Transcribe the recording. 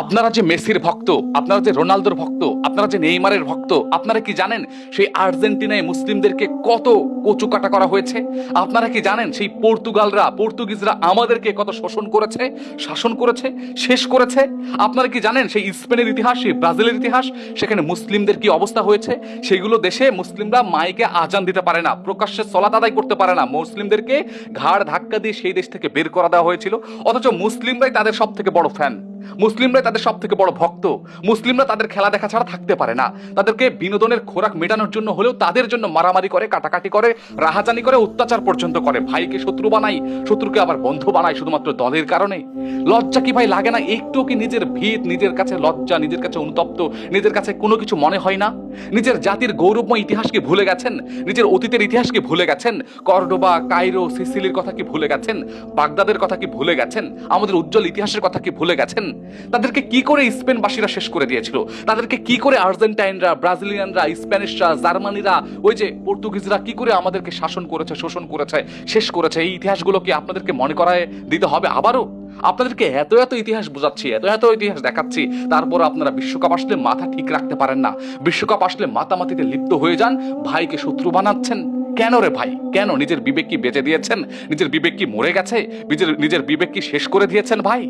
আপনারা যে মেসির ভক্ত, আপনারা যে রোনালদোর ভক্ত, আপনারা যে নেইমারের ভক্ত, আপনারা কি জানেন সেই আর্জেন্টিনায় মুসলিমদেরকে কত কচুকাটা করা হয়েছে? আপনারা কি জানেন সেই পর্তুগিজরা আমাদেরকে কত শোষণ করেছে, শাসন করেছে, শেষ করেছে? আপনারা কি জানেন সেই স্পেনের ইতিহাস, সেই ব্রাজিলের ইতিহাস, সেখানে মুসলিমদের কি অবস্থা হয়েছে? সেগুলো দেশে মুসলিমরা মাইকে আজান দিতে পারে না, প্রকাশ্যে সলাত আদায় করতে পারে না, মুসলিমদেরকে ঘাড় ধাক্কা দিয়ে সেই দেশ থেকে বের করে দেওয়া হয়েছিল। অথচ মুসলিমরাই তাদের সব থেকে বড় ফ্যান, মুসলিমরাই তাদের সব থেকে বড় ভক্ত। মুসলিমরা তাদের খেলা দেখা ছাড়া থাকতে পারে না, তাদেরকে বিনোদনের খোরাক মেটানোর জন্য হলেও তাদের জন্য মারামারি করে, কাটাকাটি করে, রাহাজানি করে, অত্যাচার পর্যন্ত করে। ভাইকে শত্রু বানাই, শত্রুকে আবার বন্ধু বানাই শুধুমাত্র দলের কারণে। লজ্জা কি ভাই লাগে না? একটু কি নিজের ভিত, নিজের কাছে লজ্জা, নিজের কাছে অনুতপ্ত, নিজের কাছে কোনো কিছু মনে হয় না? নিজের জাতির গৌরবময় ইতিহাসকে ভুলে গেছেন, নিজের অতীতের ইতিহাসকে ভুলে গেছেন, কর্ডোবা, কায়রো, সিসিলির কথা কি ভুলে গেছেন, বাগদাদের কথা কি ভুলে গেছেন, আমাদের উজ্জ্বল ইতিহাসের কথা কি ভুলে গেছেন? তাদেরকে কি করে স্পেনবাসীরা শেষ করে দিয়েছিল? তাদেরকে কি করে আর্জেন্টাইনরা, ব্রাজিলিয়ানরা, স্প্যানিশরা, জার্মানিরা, ওই যে পর্তুগিজরা কি করে আমাদেরকে শাসন করেছে, শোষণ করেছে, শেষ করেছে? এই ইতিহাসগুলো কি আপনাদেরকে মনে করায় দিতে হবে আবারও? আপনাদেরকে এত এত ইতিহাস বোঝাচ্ছি, এত এত ইতিহাস দেখাচ্ছি, তারপর আপনারা বিশ্বকাপ আসলে মাথা ঠিক রাখতে পারেন না। বিশ্বকাপ আসলে মাতামাতিতে লিপ্ত হয়ে যান, ভাইকে শত্রু বানাচ্ছেন। কেন রে ভাই, কেন? নিজের বিবেক কি বেঁচে দিয়েছেন? নিজের বিবেক কি মরে গেছে? নিজের বিবেক কি শেষ করে দিয়েছেন ভাই?